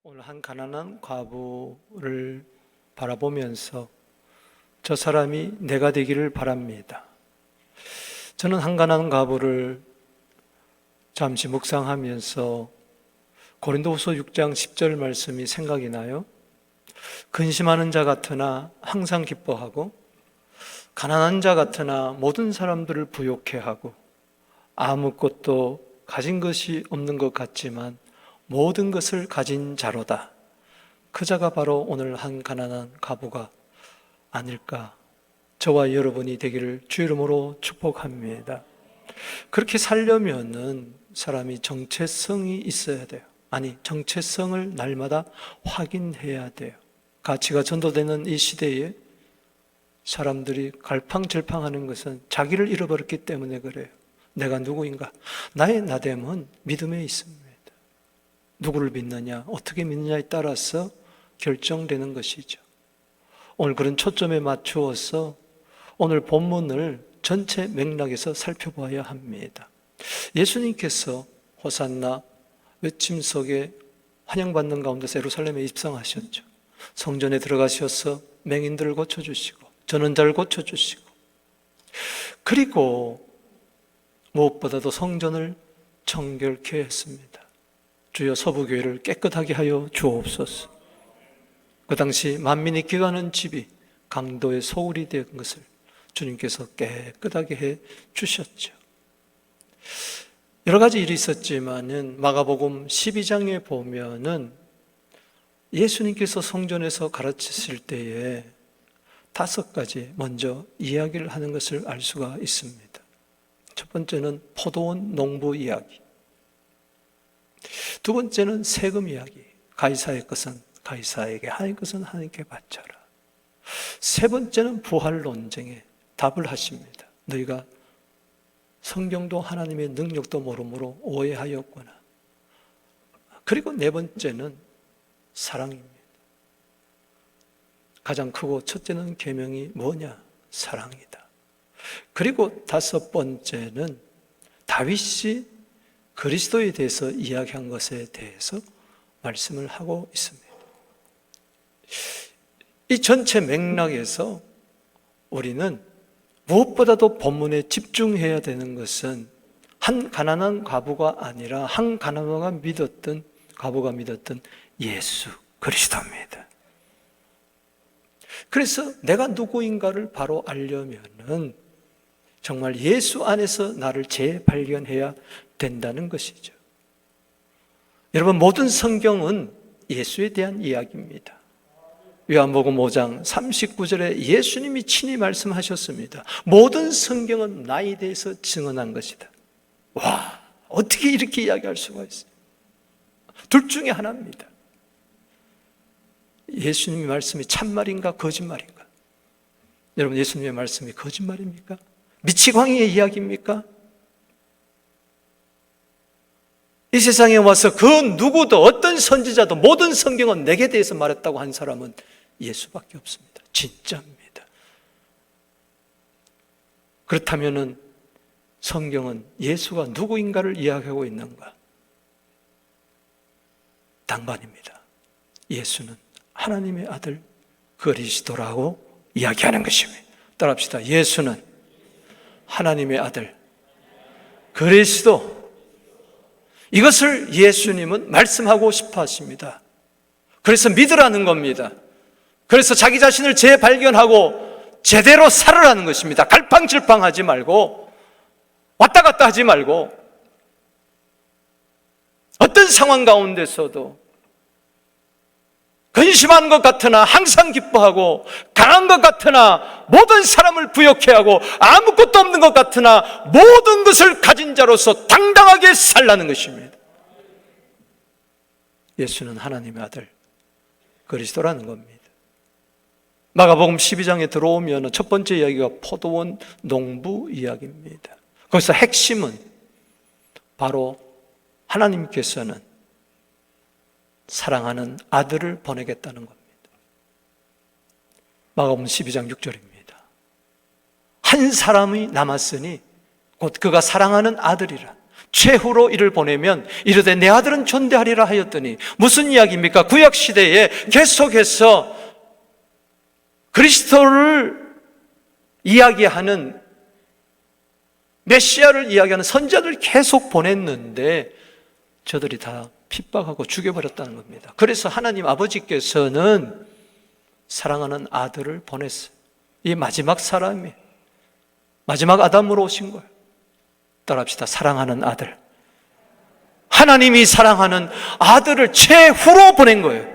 오늘 한 가난한 과부를 바라보면서 저 사람이 내가 되기를 바랍니다. 저는 한 가난한 과부를 잠시 묵상하면서 고린도후서 6장 10절 말씀이 생각이 나요. 근심하는 자 같으나 항상 기뻐하고 가난한 자 같으나 모든 사람들을 부욕해 하고 아무것도 가진 것이 없는 것 같지만 모든 것을 가진 자로다. 그 자가 바로 오늘 한 가난한 과부가 아닐까. 저와 여러분이 되기를 주 이름으로 축복합니다. 그렇게 살려면은 사람이 정체성이 있어야 돼요. 아니, 정체성을 날마다 확인해야 돼요. 가치가 전도되는 이 시대에 사람들이 갈팡질팡하는 것은 자기를 잃어버렸기 때문에 그래요. 내가 누구인가? 나의 나됨은 믿음에 있습니다. 누구를 믿느냐, 어떻게 믿느냐에 따라서 결정되는 것이죠. 오늘 그런 초점에 맞추어서 오늘 본문을 전체 맥락에서 살펴봐야 합니다. 예수님께서 호산나 외침 속에 환영받는 가운데서 예루살렘에 입성하셨죠. 성전에 들어가셔서 맹인들을 고쳐주시고 전원자를 고쳐주시고, 그리고 무엇보다도 성전을 정결케 했습니다. 주여 서부교회를 깨끗하게 하여 주옵소서. 그 당시 만민이 기가는 집이 강도의 소굴이 된 것을 주님께서 깨끗하게 해 주셨죠. 여러 가지 일이 있었지만은 마가복음 12장에 보면은 예수님께서 성전에서 가르치실 때에 5가지 먼저 이야기를 하는 것을 알 수가 있습니다. 첫 번째는 포도원 농부 이야기, 두 번째는 세금 이야기, 가이사의 것은 가이사에게, 하나님의 것은 하나님께 바쳐라. 세 번째는 부활 논쟁에 답을 하십니다. 너희가 성경도 하나님의 능력도 모르므로 오해하였구나. 그리고 네 번째는 사랑입니다. 가장 크고 첫째는 계명이 뭐냐? 사랑이다. 그리고 5번째는 다윗이 그리스도에 대해서 이야기한 것에 대해서 말씀을 하고 있습니다. 이 전체 맥락에서 우리는 무엇보다도 본문에 집중해야 되는 것은 한 가난한 과부가 아니라 한 가난한 과부가 믿었던 예수 그리스도입니다. 그래서 내가 누구인가를 바로 알려면은 정말 예수 안에서 나를 재발견해야 된다는 것이죠. 여러분, 모든 성경은 예수에 대한 이야기입니다. 요한복음 5장 39절에 예수님이 친히 말씀하셨습니다. 모든 성경은 나에 대해서 증언한 것이다. 와, 어떻게 이렇게 이야기할 수가 있어요? 둘 중에 하나입니다. 예수님의 말씀이 참말인가 거짓말인가? 여러분, 예수님의 말씀이 거짓말입니까? 미치광이의 이야기입니까? 이 세상에 와서 그 누구도, 어떤 선지자도 모든 성경은 내게 대해서 말했다고 한 사람은 예수밖에 없습니다. 진짜입니다. 그렇다면 성경은 예수가 누구인가를 이야기하고 있는가? 당반입니다. 예수는 하나님의 아들 그리스도라고 이야기하는 것입니다. 따라합시다. 예수는 하나님의 아들 그리스도. 이것을 예수님은 말씀하고 싶어 하십니다. 그래서 믿으라는 겁니다. 그래서 자기 자신을 재발견하고 제대로 살으라는 것입니다. 갈팡질팡하지 말고, 왔다 갔다 하지 말고, 어떤 상황 가운데서도 근심한 것 같으나 항상 기뻐하고, 강한 것 같으나 모든 사람을 부욕해 하고, 아무것도 없는 것 같으나 모든 것을 가진 자로서 당당하게 살라는 것입니다. 예수는 하나님의 아들 그리스도라는 겁니다. 마가복음 12장에 들어오면 첫 번째 이야기가 포도원 농부 이야기입니다. 거기서 핵심은 바로 하나님께서는 사랑하는 아들을 보내겠다는 겁니다. 마가복음 12장 6절입니다. 한 사람이 남았으니 곧 그가 사랑하는 아들이라. 최후로 이를 보내면 이르되 내 아들은 존대하리라 하였더니 무슨 이야기입니까? 구약시대에 계속해서 그리스도를 이야기하는, 메시아를 이야기하는 선자들을 계속 보냈는데 저들이 다 핍박하고 죽여버렸다는 겁니다. 그래서 하나님 아버지께서는 사랑하는 아들을 보냈어요. 이 마지막 사람이, 마지막 아담으로 오신 거예요. 따라합시다. 사랑하는 아들. 하나님이 사랑하는 아들을 최후로 보낸 거예요.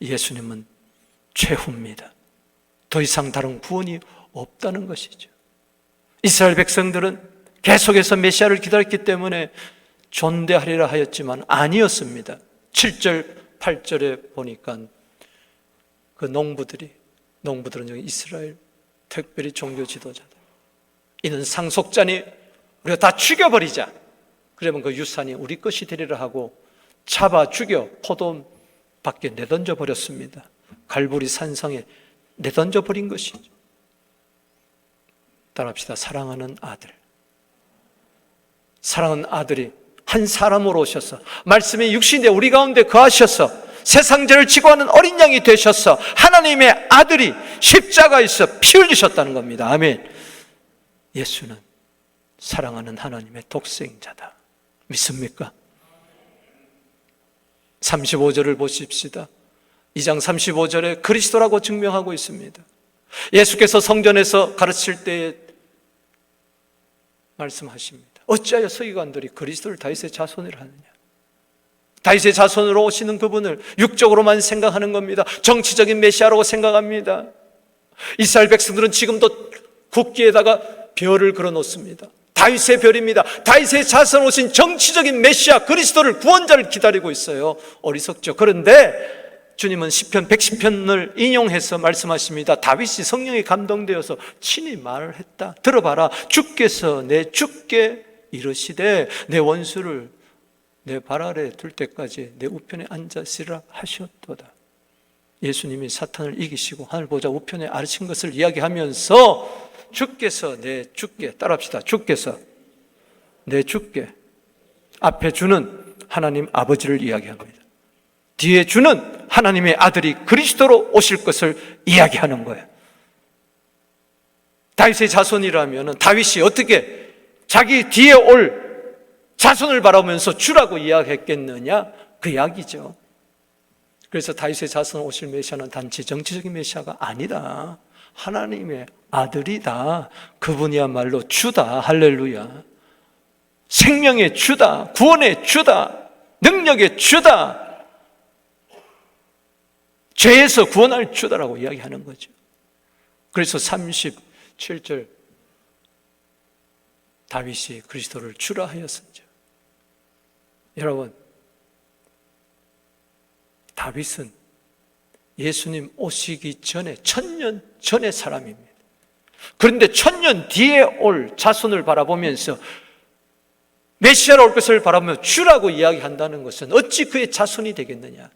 예수님은 최후입니다. 더 이상 다른 구원이 없다는 것이죠. 이스라엘 백성들은 계속해서 메시아를 기다렸기 때문에 존대하리라 하였지만 아니었습니다. 7절, 8절에 보니까 그 농부들은 여기 이스라엘 특별히 종교 지도자들, 이는 상속자니 우리가 다 죽여버리자. 그러면 그 유산이 우리 것이 되리라 하고 잡아 죽여 포도 밖에 내던져 버렸습니다. 갈보리 산상에 내던져 버린 것이죠. 따라합시다. 사랑하는 아들. 사랑하는 아들이 한 사람으로 오셔서 말씀이 육신에 우리 가운데 거하셔서 세상 죄를 지고 하는 어린 양이 되셔서 하나님의 아들이 십자가에서 피 흘리셨다는 겁니다. 아멘. 예수는 사랑하는 하나님의 독생자다. 믿습니까? 35절을 보십시다. 2장 35절에 그리스도라고 증명하고 있습니다. 예수께서 성전에서 가르칠 때에 말씀하십니다. 어찌하여 서기관들이 그리스도를 다윗의 자손이라 하느냐. 다윗의 자손으로 오시는 그분을 육적으로만 생각하는 겁니다. 정치적인 메시아라고 생각합니다. 이스라엘 백성들은 지금도 국기에다가 별을 걸어 놓습니다. 다윗의 별입니다. 다윗의 자손 오신 정치적인 메시아 그리스도를, 구원자를 기다리고 있어요. 어리석죠. 그런데 주님은 시편 110편을 인용해서 말씀하십니다. 다윗이 성령에 감동되어서 친히 말을 했다. 들어봐라. 주께서 내 주께 이르시되 내 원수를 내 발 아래 둘 때까지 내 우편에 앉으시라 하셨도다. 예수님이 사탄을 이기시고 하늘 보좌 우편에 앉으신 것을 이야기하면서 주께서 내 주께, 따라합시다. 주께서 내 주께, 앞에 주는 하나님 아버지를 이야기합니다. 뒤에 주는 하나님의 아들이 그리스도로 오실 것을 이야기하는 거예요. 다윗의 자손이라면 다윗이 어떻게 자기 뒤에 올 자손을 바라보면서 주라고 이야기했겠느냐? 그 이야기죠. 그래서 다윗의 자손 오실 메시아는 단지 정치적인 메시아가 아니다. 하나님의 아들이다. 그분이야말로 주다. 할렐루야. 생명의 주다. 구원의 주다. 능력의 주다. 죄에서 구원할 주다라고 이야기하는 거죠. 그래서 37절 다윗이 그리스도를 주라 하였습니다. 여러분, 다윗은 예수님 오시기 전에 1000년 전의 사람입니다. 그런데 1000년 뒤에 올 자손을 바라보면서 메시아로 올 것을 바라보며 주라고 이야기한다는 것은 어찌 그의 자손이 되겠느냐.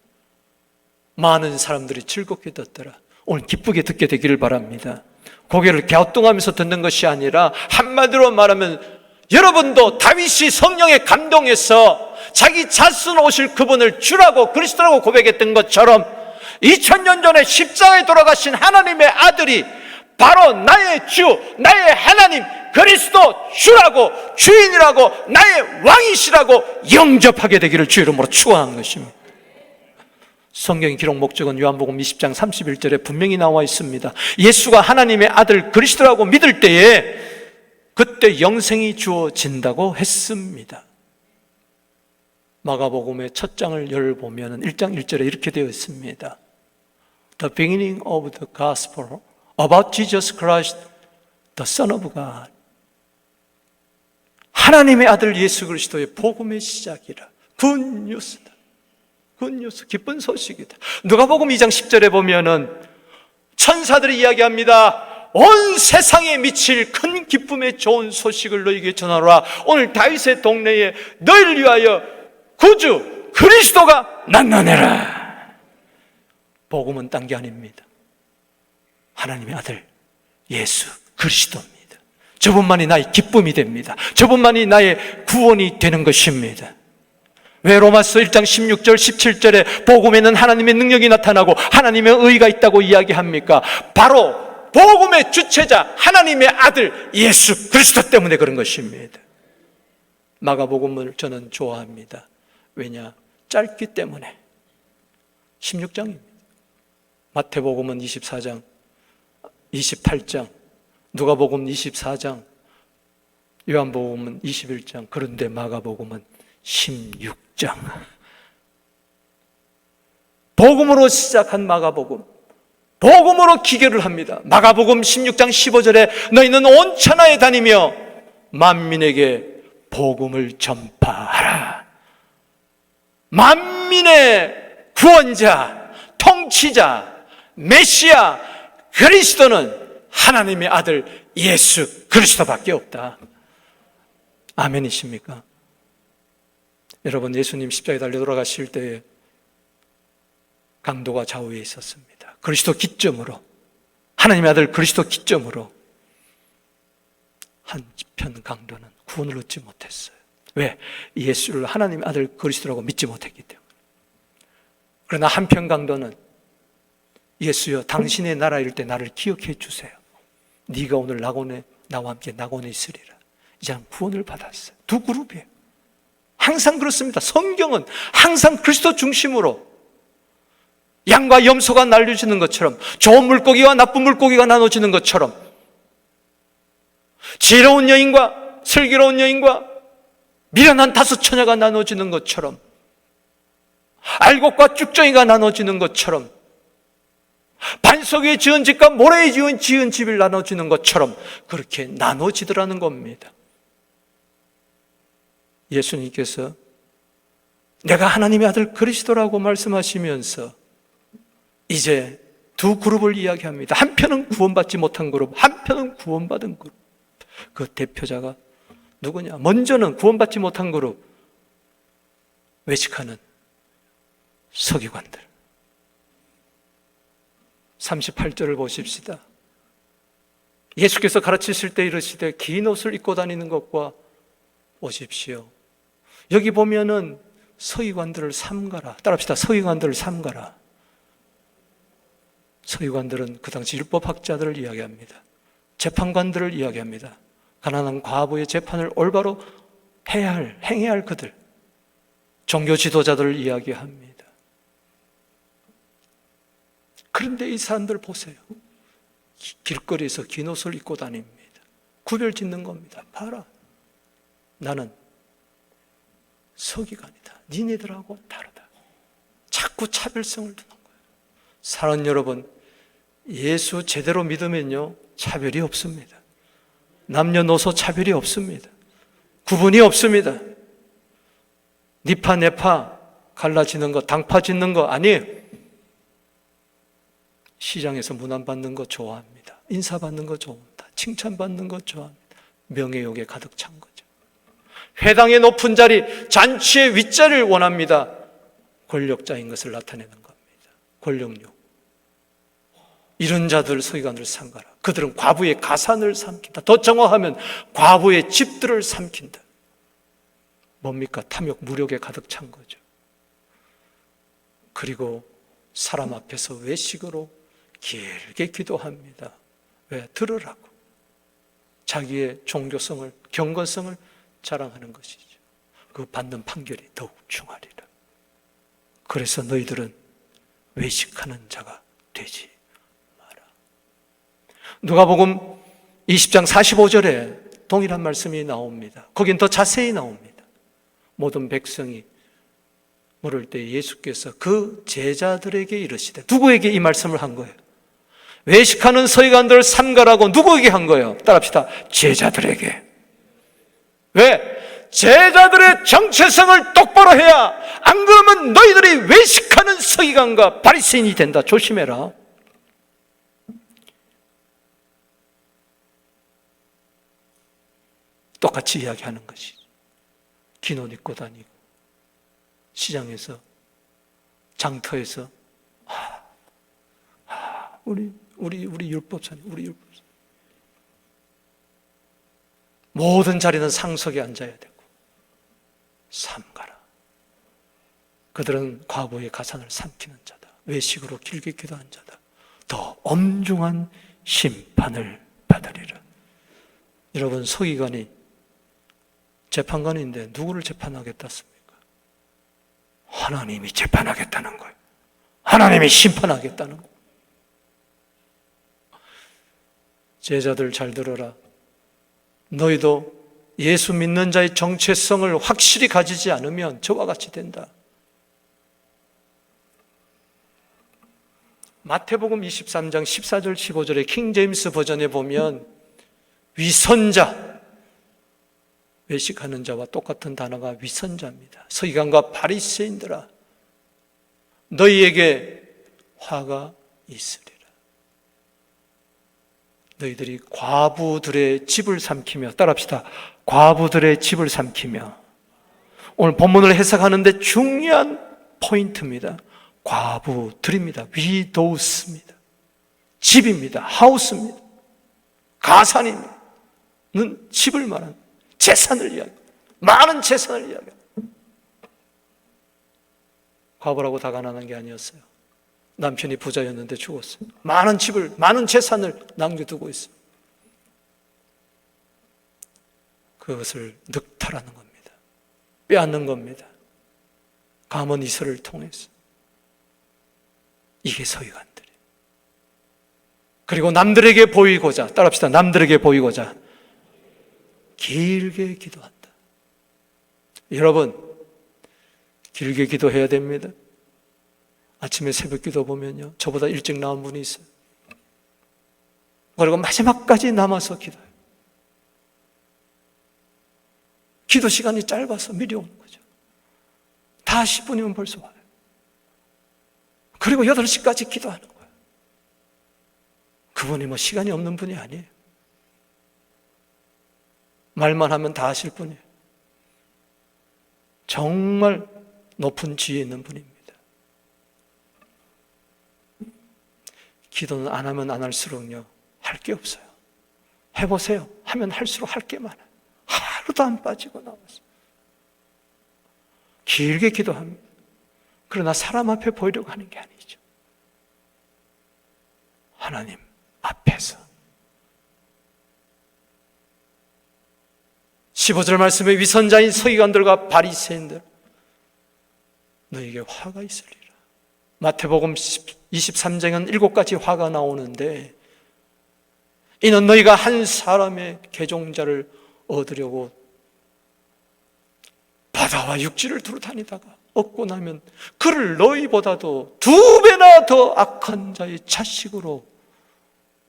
많은 사람들이 즐겁게 듣더라. 오늘 기쁘게 듣게 되기를 바랍니다. 고개를 갸우뚱하면서 듣는 것이 아니라 한마디로 말하면 여러분도 다윗이 성령에 감동해서 자기 자손 오실 그분을 주라고 그리스도라고 고백했던 것처럼 2000년 전에 십자가에 돌아가신 하나님의 아들이 바로 나의 주, 나의 하나님 그리스도 주라고, 주인이라고, 나의 왕이시라고 영접하게 되기를 주 이름으로 축원하는 것입니다. 성경 기록 목적은 요한복음 20장 31절에 분명히 나와 있습니다. 예수가 하나님의 아들 그리스도라고 믿을 때에 그때 영생이 주어진다고 했습니다. 마가복음의 첫 장을 열보면 1장 1절에 이렇게 되어 있습니다. The beginning of the gospel about Jesus Christ, the Son of God. 하나님의 아들 예수 그리스도의 복음의 시작이라. 굿뉴스다. 굿뉴스, 기쁜 소식이다. 누가복음 2장 10절에 보면은 천사들이 이야기합니다. 온 세상에 미칠 큰 기쁨의 좋은 소식을 너희에게 전하노라. 오늘 다윗의 동네에 너희를 위하여 구주 그리스도가 난나내라. 복음은 딴 게 아닙니다. 하나님의 아들 예수 그리스도입니다. 저분만이 나의 기쁨이 됩니다. 저분만이 나의 구원이 되는 것입니다. 왜 로마서 1장 16절 17절에 복음에는 하나님의 능력이 나타나고 하나님의 의가 있다고 이야기합니까? 바로 복음의 주체자 하나님의 아들 예수 그리스도 때문에 그런 것입니다. 마가복음을 저는 좋아합니다. 왜냐? 짧기 때문에. 16장입니다. 마태복음은 24장, 28장, 누가복음 24장, 요한복음은 21장, 그런데 마가복음은 16장. 복음으로 시작한 마가복음, 복음으로 기결을 합니다. 마가복음 16장 15절에 너희는 온 천하에 다니며 만민에게 복음을 전파하라. 만민의 구원자, 통치자, 메시아, 그리스도는 하나님의 아들 예수 그리스도밖에 없다. 아멘이십니까? 여러분, 예수님 십자가에 달려 돌아가실 때에 강도가 좌우에 있었습니다. 그리스도 기점으로, 하나님의 아들 그리스도 기점으로 한편 강도는 구원을 얻지 못했어요. 왜? 예수를 하나님의 아들 그리스도라고 믿지 못했기 때문에. 그러나 한편 강도는 예수여, 당신의 나라 이를 때 나를 기억해 주세요. 네가 오늘 낙원에 나와 함께 낙원에 있으리라. 이 사람 구원을 받았어요. 두 그룹이에요. 항상 그렇습니다. 성경은 항상 그리스도 중심으로, 양과 염소가 나눠지는 것처럼, 좋은 물고기와 나쁜 물고기가 나눠지는 것처럼, 지혜로운 여인과 슬기로운 여인과 미련한 다섯 처녀가 나눠지는 것처럼, 알곡과 쭉정이가 나눠지는 것처럼, 반석 위에 지은 집과 모래에 지은 집을 나눠지는 것처럼 그렇게 나눠지더라는 겁니다. 예수님께서 내가 하나님의 아들 그리스도라고 말씀하시면서 이제 두 그룹을 이야기합니다. 한편은 구원받지 못한 그룹, 한편은 구원받은 그룹. 그 대표자가 누구냐? 먼저는 구원받지 못한 그룹, 외식하는 서기관들. 38절을 보십시다. 예수께서 가르치실 때 이르시되 긴 옷을 입고 다니는 것과 보십시오. 여기 보면은 서기관들을 삼가라. 따라합시다. 서기관들을 삼가라. 서기관들은 그 당시 율법학자들을 이야기합니다. 재판관들을 이야기합니다. 가난한 과부의 재판을 올바로 행해야 할 그들, 종교 지도자들을 이야기합니다. 그런데 이 사람들 보세요. 길거리에서 긴 옷을 입고 다닙니다. 구별 짓는 겁니다. 봐라, 나는 서기관이다. 니네들하고 다르다. 자꾸 차별성을 두는 거예요. 사랑하는 여러분, 예수 제대로 믿으면요, 차별이 없습니다. 남녀노소 차별이 없습니다. 구분이 없습니다. 니파 내파 갈라지는 거, 당파 짓는 거 아니에요. 시장에서 문안받는 거 좋아합니다. 인사받는 거 좋아합니다. 칭찬받는 거 좋아합니다. 명예욕에 가득 찬 거죠. 회당의 높은 자리, 잔치의 윗자리를 원합니다. 권력자인 것을 나타내는 겁니다. 권력욕. 이런 자들 서기관들을 삼가라. 그들은 과부의 가산을 삼킨다. 더 정확하면 과부의 집들을 삼킨다. 뭡니까? 탐욕, 무력에 가득 찬 거죠. 그리고 사람 앞에서 외식으로 길게 기도합니다. 왜? 들으라고. 자기의 종교성을, 경건성을 자랑하는 것이죠. 그 받는 판결이 더욱 중하리라. 그래서 너희들은 외식하는 자가 되지 마라. 누가복음 20장 45절에 동일한 말씀이 나옵니다. 거긴 더 자세히 나옵니다. 모든 백성이 물을 때 예수께서 그 제자들에게 이르시되, 누구에게 이 말씀을 한 거예요? 외식하는 서기관들을 삼가라고 누구에게 한 거예요? 따라합시다. 제자들에게. 왜? 제자들의 정체성을 똑바로 해야, 안 그러면 너희들이 외식하는 서기관과 바리새인이 된다. 조심해라. 똑같이 이야기하는 것이죠. 긴 옷 입고 다니고 시장에서, 장터에서 우리 율법사님, 우리 율법사. 모든 자리는 상석에 앉아야 되고 삼가라. 그들은 과부의 가산을 삼키는 자다. 외식으로 길게 기도한 자다. 더 엄중한 심판을 받으리라. 여러분, 서기관이 재판관인데 누구를 재판하겠다습니까? 하나님이 재판하겠다는 거예요. 하나님이 심판하겠다는 거예요. 제자들 잘 들어라. 너희도 예수 믿는 자의 정체성을 확실히 가지지 않으면 저와 같이 된다. 마태복음 23장 14절 15절의 킹제임스 버전에 보면 위선자, 외식하는 자와 똑같은 단어가 위선자입니다. 서기관과 바리새인들아, 너희에게 화가 있으리라. 너희들이 과부들의 집을 삼키며, 따라합시다. 과부들의 집을 삼키며. 오늘 본문을 해석하는데 중요한 포인트입니다. 과부들입니다. widows입니다. 집입니다. 하우스입니다. 가산입니다. 는 집을 말하는 재산을 이야기합니다. 많은 재산을 이야기합니다. 과부라고 다 가난한 게 아니었어요. 남편이 부자였는데 죽었어요. 많은 집을, 많은 재산을 남겨두고 있어요. 그것을 늑탈하는 겁니다. 빼앗는 겁니다. 가문 이설을 통해서. 이게 서기관들이에요. 그리고 남들에게 보이고자, 따라합시다. 남들에게 보이고자 길게 기도한다. 여러분, 길게 기도해야 됩니다. 아침에 새벽 기도 보면요, 저보다 일찍 나온 분이 있어요. 그리고 마지막까지 남아서 기도해요. 기도 시간이 짧아서 미리 오는 거죠. 다 10분이면 벌써 와요. 그리고 8시까지 기도하는 거예요. 그분이 뭐 시간이 없는 분이 아니에요. 말만 하면 다 하실 분이에요. 정말 높은 지혜 있는 분입니다. 기도는 안 하면 안 할수록요, 할 게 없어요. 해보세요. 하면 할수록 할 게 많아요. 하루도 안 빠지고 나와서 길게 기도합니다. 그러나 사람 앞에 보이려고 하는 게 아니죠. 하나님 앞에서. 15절 말씀에 위선자인 서기관들과 바리새인들, 너에게 화가 있으리라. 마태복음 23장은 7가지 화가 나오는데, 이는 너희가 한 사람의 개종자를 얻으려고 바다와 육지를 두루 다니다가 얻고 나면 그를 너희보다도 2배나 더 악한 자의 자식으로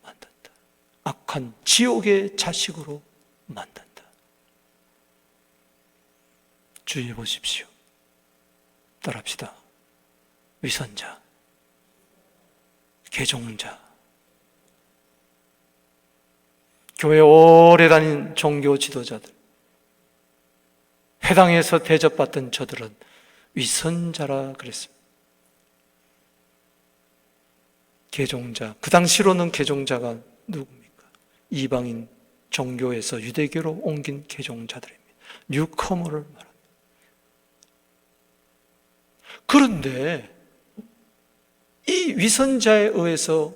만든다. 악한 지옥의 자식으로 만든다. 주의해 보십시오. 따라합시다. 위선자, 개종자, 교회 오래 다닌 종교 지도자들, 회당에서 대접받던 저들은 위선자라 그랬습니다. 개종자, 그 당시로는 개종자가 누굽니까? 이방인 종교에서 유대교로 옮긴 개종자들입니다. 뉴커머를 말합니다. 그런데 이 위선자에 의해서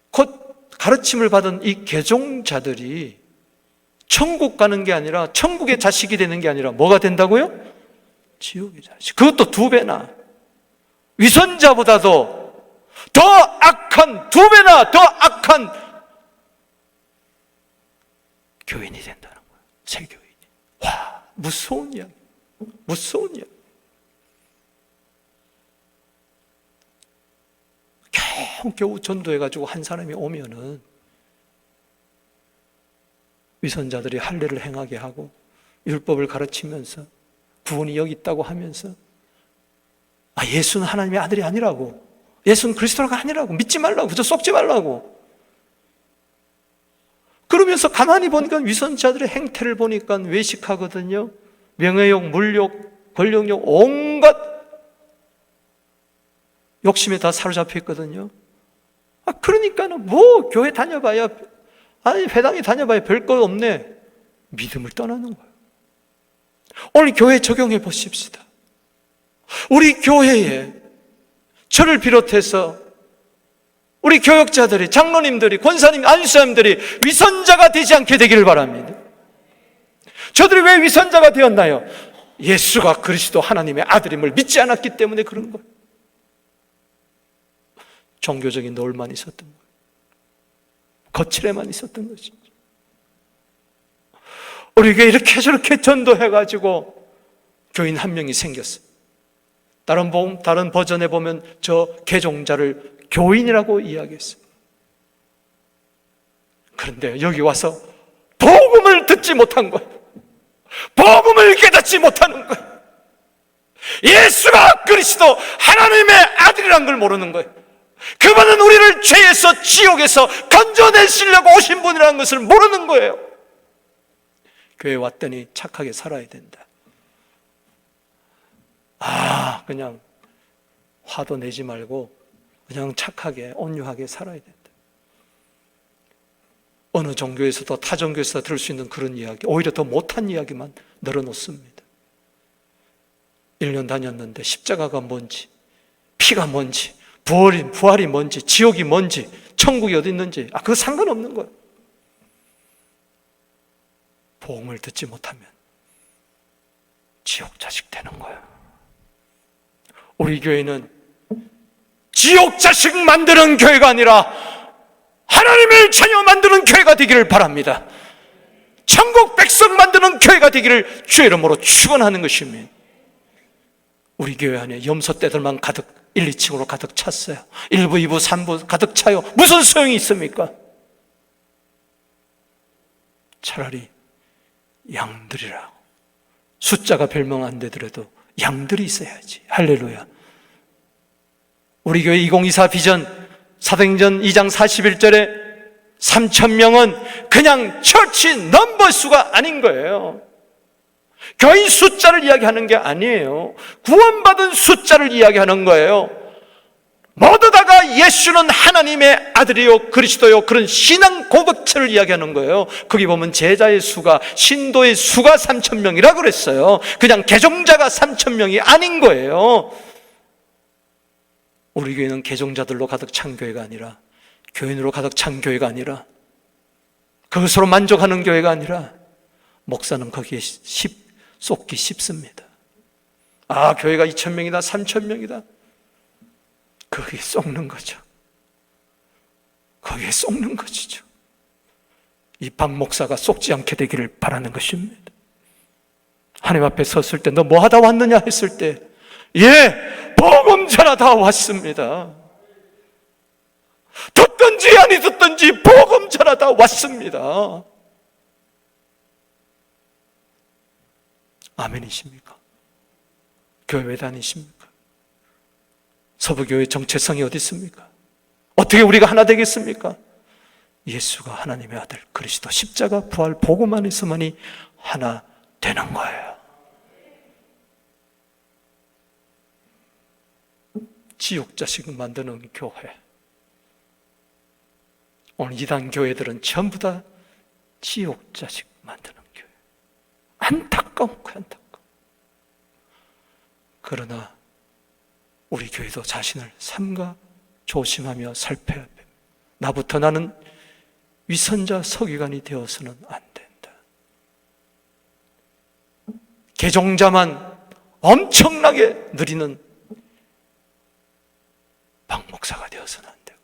곧 가르침을 받은 이 개종자들이 천국 가는 게 아니라, 천국의 자식이 되는 게 아니라 뭐가 된다고요? 지옥의 자식. 그것도 2배나. 위선자보다도 더 악한, 2배나 더 악한 교인이 된다는 거예요. 새 교인이. 와, 무서운 이야기. 무서운 이야기. 겨우 전도해가지고 한 사람이 오면은 위선자들이 할례를 행하게 하고 율법을 가르치면서 구원이 여기 있다고 하면서, 예수는 하나님의 아들이 아니라고, 예수는 그리스도가 아니라고, 믿지 말라고, 그저 속지 말라고. 그러면서 가만히 보니까 위선자들의 행태를 보니까 외식하거든요. 명예욕, 물욕, 권력욕, 온갖 욕심에 다 사로잡혀 있거든요. 그러니까는 뭐 교회 다녀봐야, 회당에 다녀봐야 별거 없네. 믿음을 떠나는 거예요. 오늘 교회 적용해 보십시다. 우리 교회에 저를 비롯해서 우리 교역자들이, 장로님들이, 권사님, 안수사님들이 위선자가 되지 않게 되기를 바랍니다. 저들이 왜 위선자가 되었나요? 예수가 그리스도 하나님의 아들임을 믿지 않았기 때문에 그런 거예요. 종교적인 노을만 있었던 거예요. 거칠에만 있었던 것이죠. 우리 교회 이렇게 저렇게 전도해가지고 교인 한 명이 생겼어요. 다른 버전에 보면 저 개종자를 교인이라고 이야기했어요. 그런데 여기 와서 복음을 듣지 못한 거예요. 복음을 깨닫지 못하는 거예요. 예수가 그리스도 하나님의 아들이란 걸 모르는 거예요. 그분은 우리를 죄에서, 지옥에서 건져내시려고 오신 분이라는 것을 모르는 거예요. 교회 왔더니 착하게 살아야 된다. 그냥 화도 내지 말고 그냥 착하게 온유하게 살아야 된다. 어느 종교에서도 타 종교에서 들을 수 있는 그런 이야기, 오히려 더 못한 이야기만 늘어놓습니다. 1년 다녔는데 십자가가 뭔지, 피가 뭔지, 부활이 뭔지, 지옥이 뭔지, 천국이 어디 있는지 그거 상관없는 거예요. 복음을 듣지 못하면 지옥 자식 되는 거예요. 우리 교회는 지옥 자식 만드는 교회가 아니라 하나님의 자녀 만드는 교회가 되기를 바랍니다. 천국 백성 만드는 교회가 되기를 주의 이름으로 축원하는 것입니다. 우리 교회 안에 염소떼들만 가득 1, 2층으로 가득 찼어요. 1부, 2부, 3부 가득 차요. 무슨 소용이 있습니까? 차라리 양들이라고, 숫자가 별명 안 되더라도 양들이 있어야지. 할렐루야. 우리 교회 2024 비전 사도행전 2장 41절에 3,000명은 그냥 처치 넘버 수가 아닌 거예요. 교인 숫자를 이야기하는 게 아니에요. 구원받은 숫자를 이야기하는 거예요. 모두 다가 예수는 하나님의 아들이요 그리스도요, 그런 신앙 고백체를 이야기하는 거예요. 거기 보면 제자의 수가, 신도의 수가 3,000명이라고 그랬어요. 그냥 개종자가 3,000명이 아닌 거예요. 우리 교회는 개종자들로 가득 찬 교회가 아니라, 교인으로 가득 찬 교회가 아니라, 그것으로 만족하는 교회가 아니라, 목사는 거기에 쏟기 쉽습니다. 교회가 2,000명이다, 3,000명이다. 거기에 쏟는 거죠. 거기에 쏟는 것이죠. 이 박 목사가 쏟지 않게 되기를 바라는 것입니다. 하나님 앞에 섰을 때 너 뭐 하다 왔느냐 했을 때, 복음 전하다 왔습니다. 듣든지 아니 듣든지 복음 전하다 왔습니다. 아멘이십니까? 교회 왜 다니십니까? 서부교회 정체성이 어디 있습니까? 어떻게 우리가 하나 되겠습니까? 예수가 하나님의 아들 그리스도 십자가 부활 복음 안에서만이 하나 되는 거예요. 지옥 자식 만드는 교회. 오늘 이단 교회들은 전부 다 지옥 자식 만드는 교회. 안타까운 거예요, 안타까워. 그러나 우리 교회도 자신을 삼가 조심하며 살펴야 합니다. 나부터 나는 위선자 서기관이 되어서는 안 된다. 개종자만 엄청나게 누리는 박 목사가 되어서는 안 되고,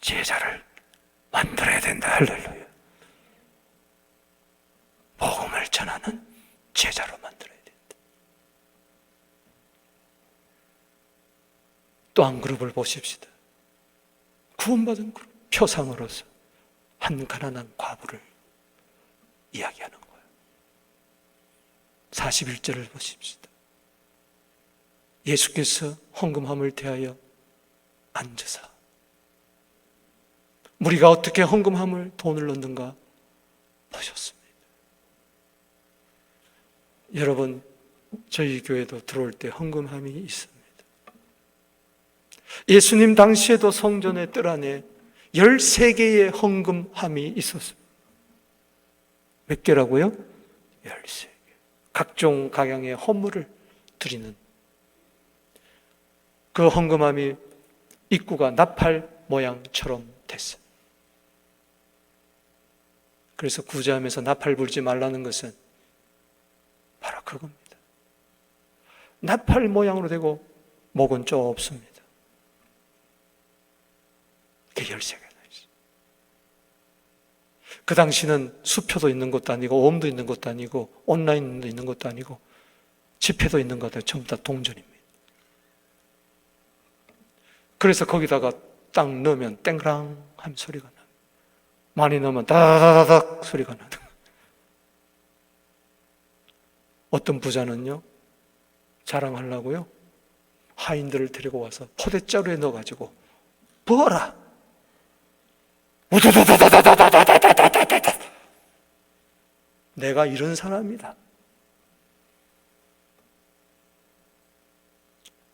제자를 만들어야 된다. 할렐루야. 복음을 전하는 제자로 만들어야 된다. 또 한 그룹을 보십시다. 구원받은 그룹, 표상으로서 한 가난한 과부를 이야기하는 거예요. 41절을 보십시다. 예수께서 헌금함을 대하여 앉으사, 우리가 어떻게 헌금함을 돈을 넣는가 보셨습니다. 여러분, 저희 교회도 들어올 때 헌금함이 있습니다. 예수님 당시에도 성전의 뜰 안에 13개의 헌금함이 있었습니다. 몇 개라고요? 13개. 각종 각양의 헌물을 드리는 그 헌금함이 입구가 나팔 모양처럼 됐어요. 그래서 구제하면서 나팔 불지 말라는 것은 바로 그겁니다. 나팔 모양으로 되고 목은 좁습니다. 그게 13개나 있어요. 그 당시는 수표도 있는 것도 아니고 오음도 있는 것도 아니고 온라인도 있는 것도 아니고 지폐도 있는 것도 아니고 전부 다 동전입니다. 그래서 거기다가 딱 넣으면 땡그랑 하면 소리가 나요. 많이 넣으면 다다다닥 소리가 나요. 어떤 부자는요, 자랑하려고요, 하인들을 데리고 와서 포대자루에 넣어가지고 부어라. 우다다다다다다다다다다다다. 내가 이런 사람이다.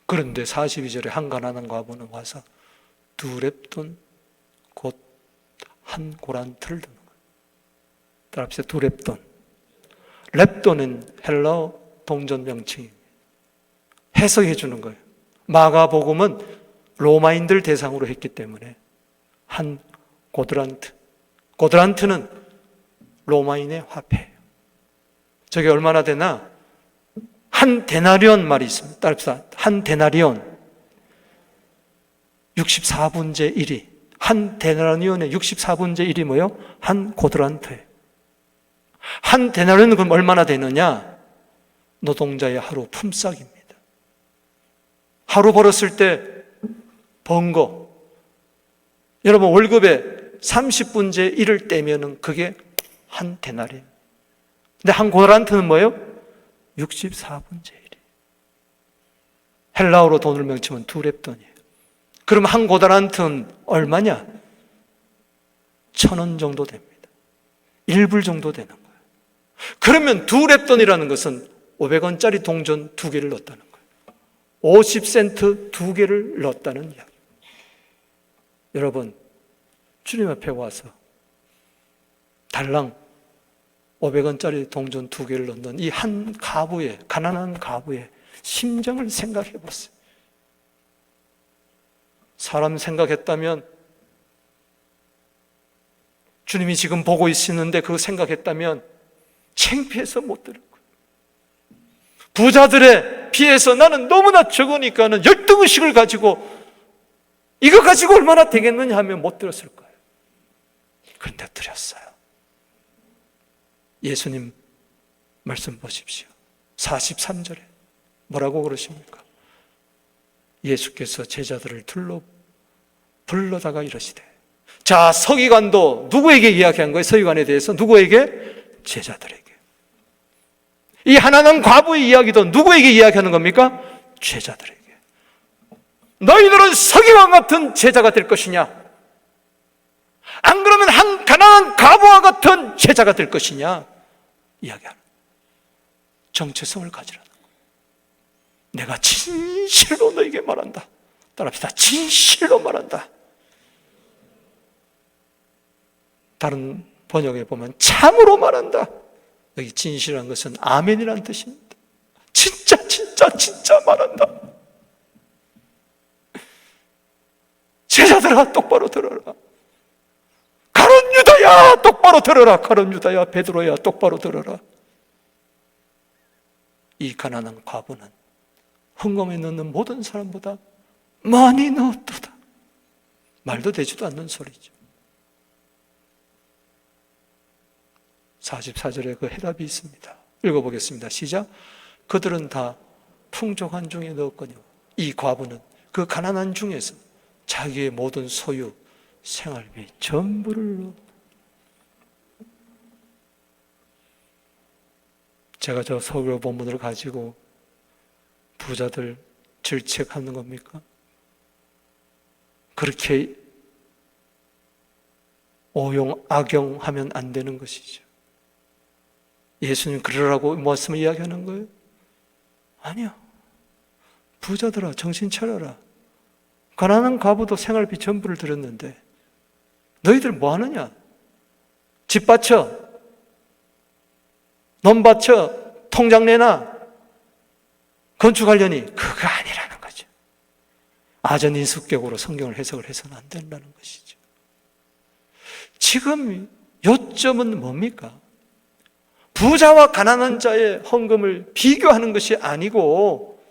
그런데 42절에 한 가난한 과부는 와서 2렙돈 곧 한 고란트를 드는 거예요. 따라합시다. 2렙돈. 렙돈은 헬라어 동전 명칭입니다. 해석해 주는 거예요. 마가복음은 로마인들 대상으로 했기 때문에 한 고드란트. 고드란트는 로마인의 화폐예요. 저게 얼마나 되나? 한 데나리온 말이 있습니다. 따라합시다. 한 데나리온 64분의 1이, 한 데나리온의 64분의 1이 뭐예요? 한 고드란트예요. 한 데나리온은 그럼 얼마나 되느냐? 노동자의 하루 품삯입니다. 하루 벌었을 때 번 거, 여러분 월급의 30분의 1을 떼면은 그게 한 데나리온. 근데 한 고드란트는 뭐예요? 64분의 1. 헬라어로 돈을 명치면 2렙돈이에요. 그럼 한 고다란트는 얼마냐? 1,000원 정도 됩니다. 1불 정도 되는 거예요. 그러면 2렙돈이라는 것은 500원짜리 동전 2개를 넣었다는 거예요. 50센트 2개를 넣었다는 이야기. 여러분, 주님 앞에 와서 달랑 500원짜리 동전 2개를 넣는 이 한 가부의, 가난한 가부의 심정을 생각해 보세요. 사람 생각했다면, 주님이 지금 보고 있었는데 그거 생각했다면 창피해서 못 들을 거예요. 부자들의 비해서 나는 너무나 적으니까는 열등의식을 가지고 이거 가지고 얼마나 되겠느냐 하면 못 들었을 거예요. 그런데 드렸어요. 예수님 말씀 보십시오. 43절에 뭐라고 그러십니까? 예수께서 제자들을 불러다가 이러시되, 자, 서기관도 누구에게 이야기한 거예요? 서기관에 대해서 누구에게? 제자들에게. 이 가난한 과부의 이야기도 누구에게 이야기하는 겁니까? 제자들에게. 너희들은 서기관 같은 제자가 될 것이냐? 안 그러면 한 가난한 과부와 같은 제자가 될 것이냐? 이야기하는 정체성을 가지라는 거예요. 내가 진실로 너에게 말한다. 따라합시다. 진실로 말한다. 다른 번역에 보면 참으로 말한다. 여기 진실한 것은 아멘이라는 뜻입니다. 진짜 말한다. 제자들아 똑바로 들어라. 가룟 유다야 똑바로 들어라. 가룟 유다야 베드로야 똑바로 들어라. 이 가난한 과부는 헌금에 넣는 모든 사람보다 많이 넣었도다. 말도 되지도 않는 소리죠. 44절에 그 해답이 있습니다. 읽어보겠습니다. 시작. 그들은 다 풍족한 중에 넣었거니와 이 과부는 그 가난한 중에서 자기의 모든 소유, 생활비 전부를 넣었다. 제가 저 서울 본문을 가지고 부자들 질책하는 겁니까? 그렇게 오용, 악용하면 안 되는 것이죠. 예수님 그러라고 말씀을 이야기하는 거예요? 아니요. 부자들아 정신 차려라. 가난한 과부도 생활비 전부를 드렸는데 너희들 뭐 하느냐? 집 바쳐? 논 바쳐? 통장 내놔? 건축하려니? 그거 아니라는 거죠. 아전인수격으로 성경을 해석을 해서는 안 된다는 것이죠. 지금 요점은 뭡니까? 부자와 가난한 자의 헌금을 비교하는 것이 아니고,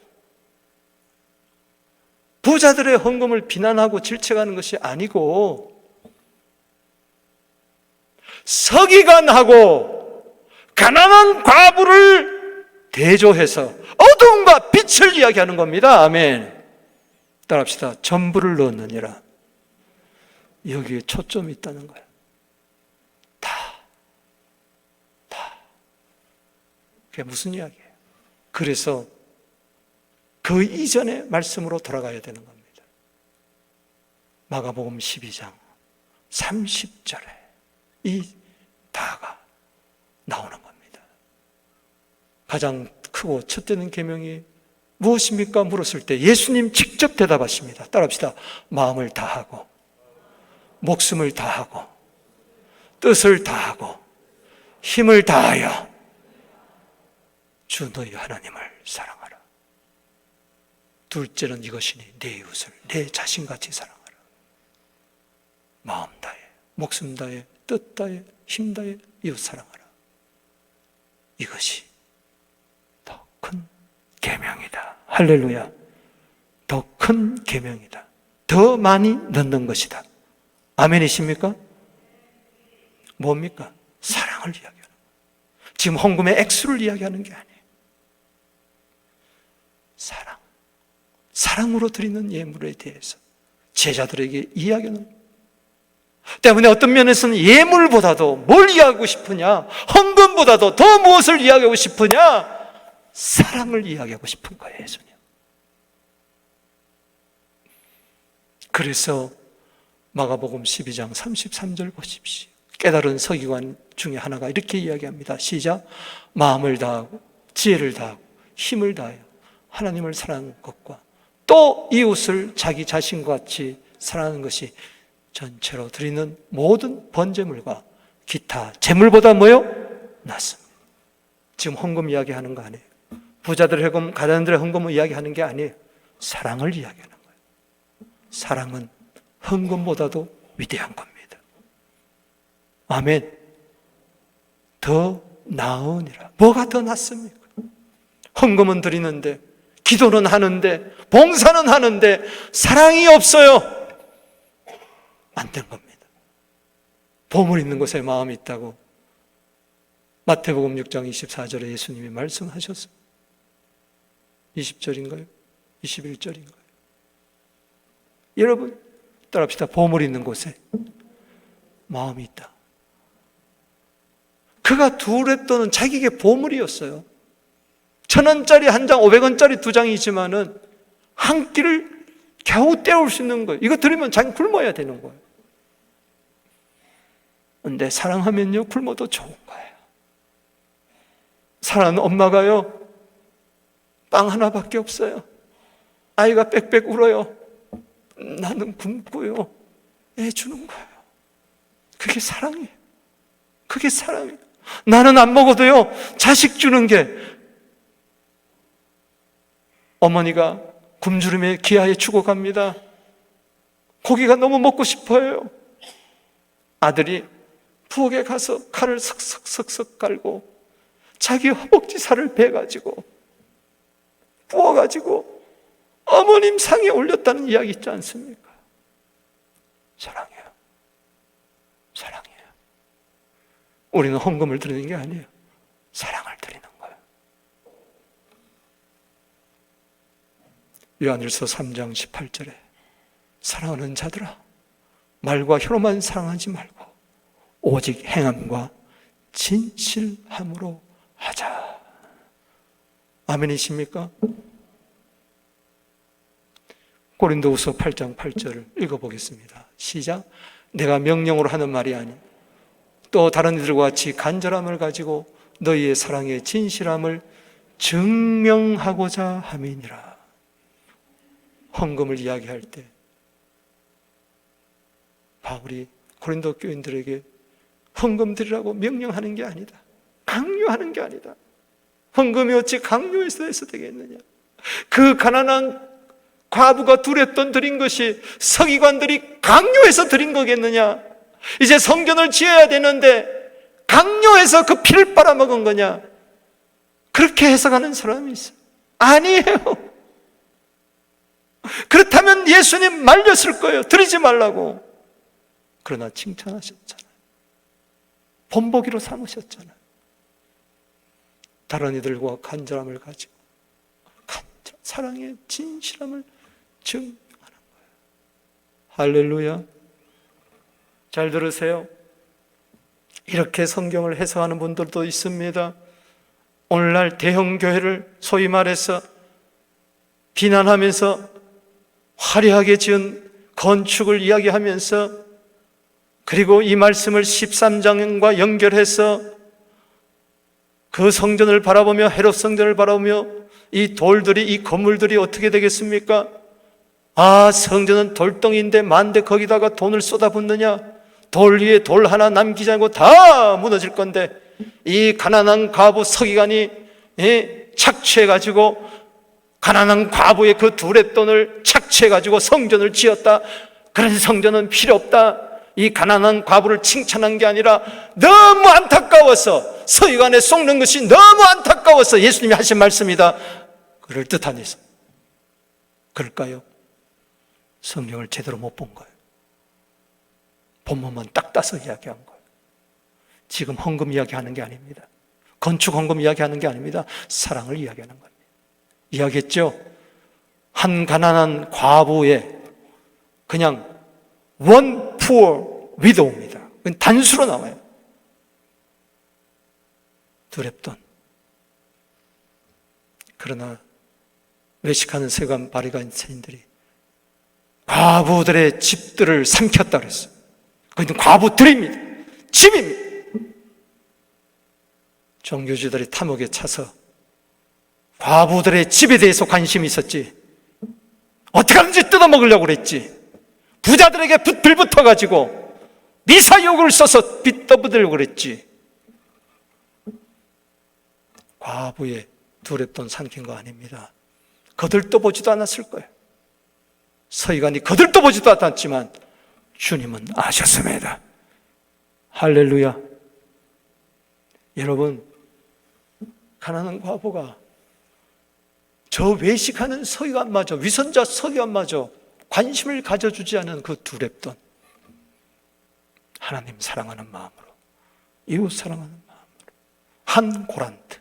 부자들의 헌금을 비난하고 질책하는 것이 아니고, 서기관하고 가난한 과부를 대조해서 어두움과 빛을 이야기하는 겁니다. 아멘. 따라합시다. 전부를 넣느니라. 여기에 초점이 있다는 거예요. 그게 무슨 이야기예요? 그래서 그 이전의 말씀으로 돌아가야 되는 겁니다. 마가복음 12장 30절에 이 다가 나오는 겁니다. 가장 크고 첫째는 계명이 무엇입니까? 물었을 때 예수님 직접 대답하십니다. 따라합시다. 마음을 다하고, 목숨을 다하고, 뜻을 다하고, 힘을 다하여 주 너희 하나님을 사랑하라. 둘째는 이것이니 내 이웃을 내 자신같이 사랑하라. 마음 다해, 목숨 다해, 뜻 다해, 힘 다해 이웃 사랑하라. 이것이 더 큰 계명이다. 할렐루야. 더 큰 계명이다. 더 많이 넣는 것이다. 아멘이십니까? 뭡니까? 사랑을 이야기하는 거예요. 지금 헌금의 액수를 이야기하는 게 아니에요. 사랑으로 드리는 예물에 대해서 제자들에게 이야기하는 거예요. 때문에 어떤 면에서는 예물보다도 뭘 이야기하고 싶으냐? 헌금보다도 더 무엇을 이야기하고 싶으냐? 사랑을 이야기하고 싶은 거예요, 예수님. 그래서 마가복음 12장 33절 보십시오. 깨달은 서기관 중에 하나가 이렇게 이야기합니다. 시작. 마음을 다하고 지혜를 다하고 힘을 다하여 하나님을 사랑하는 것과 또 이웃을 자기 자신과 같이 사랑하는 것이 전체로 드리는 모든 번제물과 기타 제물보다 뭐요? 낫습니다. 지금 헌금 이야기하는 거 아니에요. 부자들의 헌금, 가난들의 헌금을 이야기하는 게 아니에요. 사랑을 이야기하는 거예요. 사랑은 헌금보다도 위대한 겁니다. 아멘. 더 나으니라. 뭐가 더 낫습니까? 헌금은 드리는데, 기도는 하는데, 봉사는 하는데 사랑이 없어요. 안 된 겁니다. 보물 있는 곳에 마음이 있다고 마태복음 6장 24절에 예수님이 말씀하셨어요. 20절인가요? 21절인가요? 여러분 따라합시다. 보물 있는 곳에 마음이 있다. 그가 두 랩돈은 자기에게 보물이었어요. 1,000원짜리 한 장, 500원짜리 두 장이지만은 한 끼를 겨우 때울 수 있는 거예요. 이거 들으면 자기 굶어야 되는 거예요. 근데 사랑하면요, 굶어도 좋은 거예요. 사랑하는 엄마가요, 빵 하나밖에 없어요. 아이가 빽빽 울어요. 나는 굶고요, 애 주는 거예요. 그게 사랑이에요. 그게 사랑이에요. 나는 안 먹어도요, 자식 주는 게, 어머니가 굶주림에 기아에 죽어갑니다. 고기가 너무 먹고 싶어요. 아들이 부엌에 가서 칼을 석석석석 갈고 자기 허벅지 살을 베가지고 부어가지고 어머님 상에 올렸다는 이야기 있지 않습니까? 사랑이에요. 사랑이에요. 우리는 헌금을 드리는 게 아니에요. 사랑을 드리는 거예요. 요한일서 3장 18절에 사랑하는 자들아, 말과 혀로만 사랑하지 말고 오직 행함과 진실함으로 하자. 아멘이십니까? 고린도후서 8장 8절을 읽어보겠습니다. 시작. 내가 명령으로 하는 말이 아니 또 다른 이들과 같이 간절함을 가지고 너희의 사랑의 진실함을 증명하고자 함이니라. 헌금을 이야기할 때 바울이 고린도 교인들에게 헌금 드리라고 명령하는 게 아니다. 강요하는 게 아니다. 헌금이 어찌 강요해서 해서 되겠느냐. 그 가난한 과부가 두렵던 드린 것이 서기관들이 강요해서 드린 거겠느냐. 이제 성전을 지어야 되는데 강요해서 그 피를 빨아먹은 거냐. 그렇게 해석하는 사람이 있어요. 아니에요. 그렇다면 예수님 말렸을 거예요. 드리지 말라고. 그러나 칭찬하셨잖아요. 본보기로 삼으셨잖아요. 다른 이들과 간절함을 가지고 사랑의 진실함을 증명하는 거예요. 할렐루야. 잘 들으세요. 이렇게 성경을 해석하는 분들도 있습니다. 오늘날 대형 교회를 소위 말해서 비난하면서 화려하게 지은 건축을 이야기하면서, 그리고 이 말씀을 13장과 연결해서 그 성전을 바라보며, 헤롯 성전을 바라보며 이 돌들이, 이 건물들이 어떻게 되겠습니까? 아, 성전은 돌덩이인데 만데 거기다가 돈을 쏟아붓느냐? 돌 위에 돌 하나 남기지 않고 다 무너질 건데, 이 가난한 과부 서기관이 착취해가지고, 가난한 과부의 그 두렛돈을 착취해가지고 성전을 지었다. 그런 성전은 필요 없다. 이 가난한 과부를 칭찬한 게 아니라 너무 안타까워서, 서기관에 속는 것이 너무 안타까워서 예수님이 하신 말씀이다. 그럴듯한 예수. 그럴까요? 성경을 제대로 못 본 거예요. 본문만 딱 따서 이야기한 거예요. 지금 헌금 이야기하는 게 아닙니다. 건축 헌금 이야기하는 게 아닙니다. 사랑을 이야기하는 겁니다. 이야기했죠? 한 가난한 과부의 그냥 one poor widow입니다. 단수로 나와요. 두렵던. 그러나 외식하는 세관 바리새인들이 과부들의 집들을 삼켰다 그랬어요. 그건 과부들입니다. 집입니다. 종교주의들이 탐욕에 차서 과부들의 집에 대해서 관심이 있었지, 어떻게 하든지 뜯어먹으려고 그랬지. 부자들에게 불붙어가지고 미사욕을 써서 빚떠받으려고 그랬지. 과부의 두렵던 삼킨 거 아닙니다. 거들떠보지도 않았을 거예요. 서기관이 거들떠보지도 않았지만 주님은 아셨습니다. 할렐루야. 여러분, 가난한 과부가 저 외식하는 서기관마저, 위선자 서기관마저 관심을 가져주지 않은 그 두렵던, 하나님 사랑하는 마음으로, 이웃 사랑하는 마음으로, 한 고란트,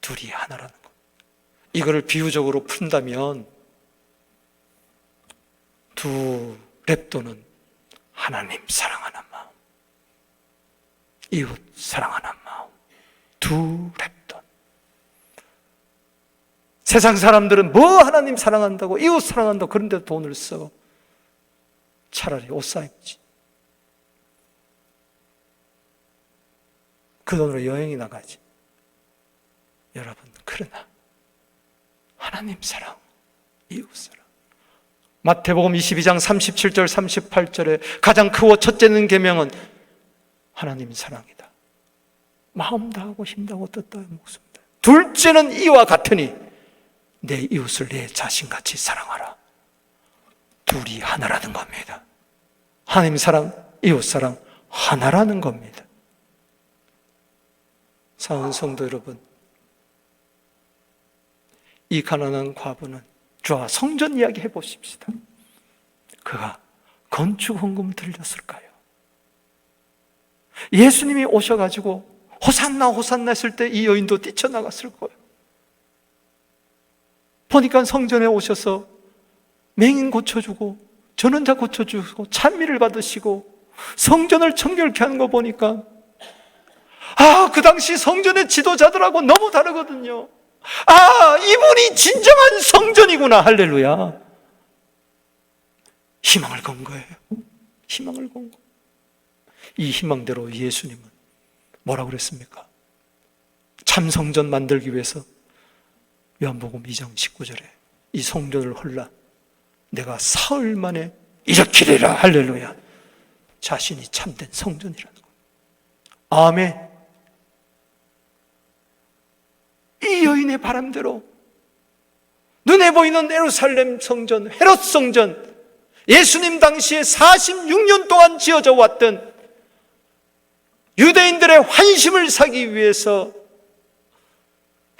둘이 하나라는 것. 이거를 비유적으로 푼다면 두 랩도는 하나님 사랑하는 마음, 이웃 사랑하는 마음, 두 랩돈. 세상 사람들은 뭐 하나님 사랑한다고, 이웃 사랑한다고 그런 데 돈을 써. 차라리 옷 사입지. 그 돈으로 여행이 나가지. 여러분, 그러나 하나님 사랑, 이웃 사랑. 마태복음 22장 37절 38절에 가장 크고 첫째는 계명은 하나님 사랑이다. 마음 다하고 힘 다하고 뜻 다하고 목숨 다하고. 둘째는 이와 같으니 내 이웃을 내 자신같이 사랑하라. 둘이 하나라는 겁니다. 하나님 사랑, 이웃 사랑 하나라는 겁니다. 사랑하는 성도 여러분, 이 가난한 과부는, 좋아, 성전 이야기 해보십시다. 그가 건축 헌금 들렸을까요? 예수님이 오셔가지고 호산나 호산나 했을 때 이 여인도 뛰쳐나갔을 거예요. 보니까 성전에 오셔서 맹인 고쳐주고 전원자 고쳐주고 찬미를 받으시고 성전을 청결케 하는 거 보니까, 아, 그 당시 성전의 지도자들하고 너무 다르거든요. 아, 이분이 진정한 성전이구나. 할렐루야. 희망을 건 거예요. 희망을 건 거. 이 희망대로 예수님은 뭐라고 그랬습니까? 참 성전 만들기 위해서 요한복음 2장 19절에 이 성전을 헐라 내가 사흘 만에 일으키리라. 할렐루야. 자신이 참된 성전이라는 것. 아멘. 이 여인의 바람대로 눈에 보이는 예루살렘 성전, 헤롯 성전, 예수님 당시에 46년 동안 지어져 왔던 유대인들의 환심을 사기 위해서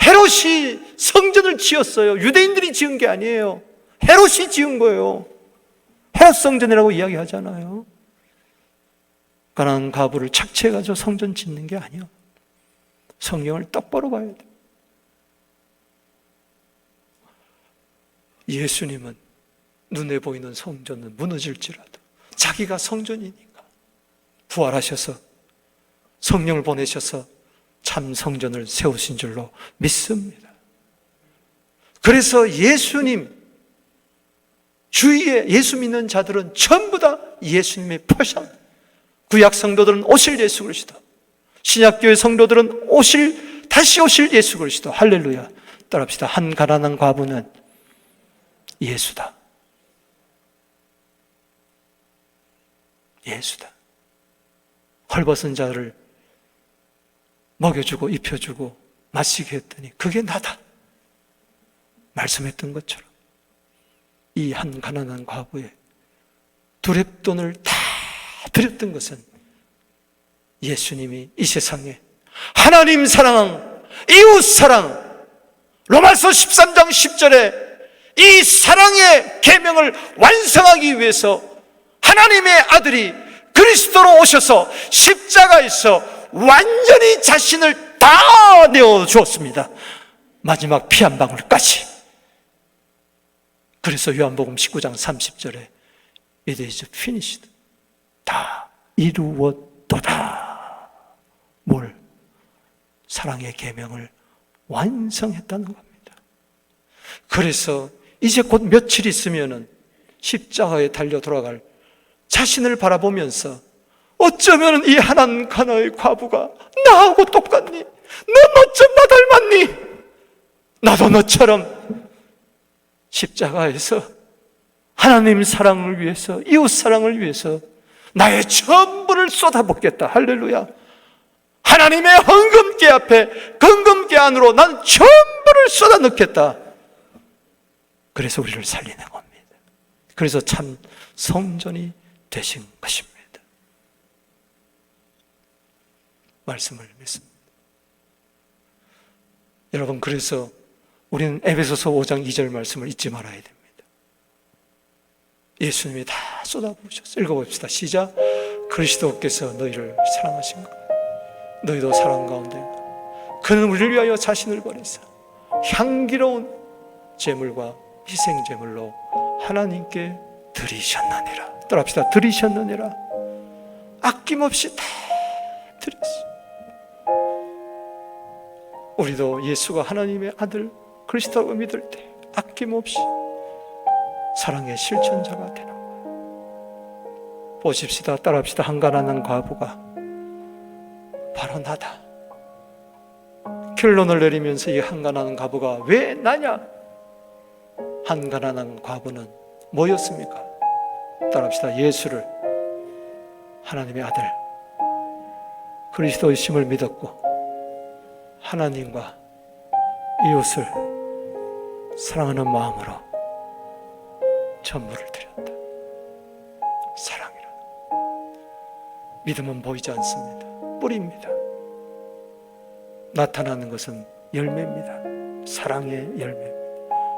헤롯이 성전을 지었어요. 유대인들이 지은 게 아니에요. 헤롯이 지은 거예요. 헤롯 성전이라고 이야기하잖아요. 가난한 과부를 착취해가지고 성전 짓는 게 아니에요. 성경을 똑바로 봐야 돼요. 예수님은 눈에 보이는 성전은 무너질지라도 자기가 성전이니까 부활하셔서 성령을 보내셔서 참 성전을 세우신 줄로 믿습니다. 그래서 예수님 주위에 예수 믿는 자들은 전부 다 예수님의 표상. 구약 성도들은 오실 예수 그리스도, 신약교회 성도들은 다시 오실 예수 그리스도. 할렐루야. 따라합시다. 한 가난한 과부는 예수다. 예수다. 헐벗은 자를 먹여주고 입혀주고 마시게 했더니 그게 나다. 말씀했던 것처럼 이 한 가난한 과부의 두렙돈을 다 드렸던 것은 예수님이 이 세상에 하나님 사랑, 이웃 사랑, 로마서 13장 10절에 이 사랑의 계명을 완성하기 위해서 하나님의 아들이 그리스도로 오셔서 십자가에서 완전히 자신을 다 내어주었습니다. 마지막 피 한 방울까지. 그래서 요한복음 19장 30절에 It is finished. 다 이루었도다. 뭘? 사랑의 계명을 완성했다는 겁니다. 그래서 이제 곧 며칠 있으면은 십자가에 달려 돌아갈 자신을 바라보면서 어쩌면 이 하나님 가나의 과부가 나하고 똑같니? 넌 어쩜 나 닮았니? 나도 너처럼 십자가에서 하나님 사랑을 위해서, 이웃 사랑을 위해서 나의 전부를 쏟아붓겠다. 할렐루야. 하나님의 헌금계 앞에, 헌금계 안으로 난 전부를 쏟아넣겠다. 그래서 우리를 살리는 겁니다. 그래서 참 성전이 되신 것입니다. 말씀을 믿습니다. 여러분, 그래서 우리는 에베소서 5장 2절 말씀을 잊지 말아야 됩니다. 예수님이 다 쏟아부으셨어요. 읽어봅시다. 시작. 그리스도께서 너희를 사랑하신 것, 너희도 사랑 가운데 그는 우리를 위하여 자신을 버리사 향기로운 제물과 희생제물로 하나님께 드리셨느니라. 따라합시다. 드리셨느니라. 아낌없이 다 드렸어요. 우리도 예수가 하나님의 아들 그리스도라고 믿을 때 아낌없이 사랑의 실천자가 되는 거예요. 보십시다. 따라합시다. 한 가난한 과부가 바로 나다. 결론을 내리면서 이 한 가난한 과부가 왜 나냐? 한 가난한 과부는 뭐였습니까? 따라합시다. 예수를 하나님의 아들 그리스도의 심을 믿었고 하나님과 이웃을 사랑하는 마음으로 전부를 드렸다. 사랑이라. 믿음은 보이지 않습니다. 뿌리입니다. 나타나는 것은 열매입니다. 사랑의 열매입니다.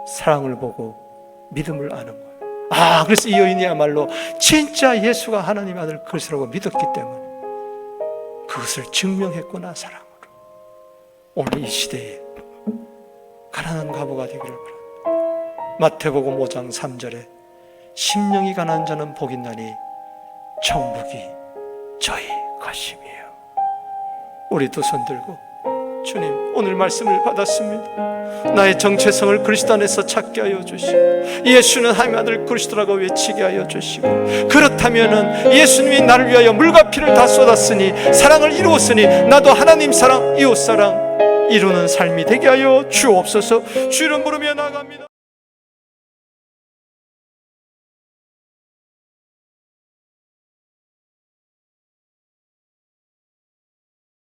사랑을 보고 믿음을 아는 거예요. 그래서 이 여인이야말로 진짜 예수가 하나님의 아들 그리스도라고 믿었기 때문에 그것을 증명했구나, 사랑으로. 오늘 이 시대에 가난한 과부가 되기를 바랍니다. 마태복음 5장 3절에 심령이 가난한 자는 복이 있나니 천국이 저희 것임이에요. 우리 두 손 들고 주님, 오늘 말씀을 받았습니다. 나의 정체성을 그리스도 안에서 찾게 하여 주시고 예수는 하나님의 아들 그리스도라고 외치게 하여 주시고, 그렇다면 예수님이 나를 위하여 물과 피를 다 쏟았으니 사랑을 이루었으니 나도 하나님 사랑, 이웃 사랑 이루는 삶이 되게 하여 주옵소서. 주를 부르며 나갑니다.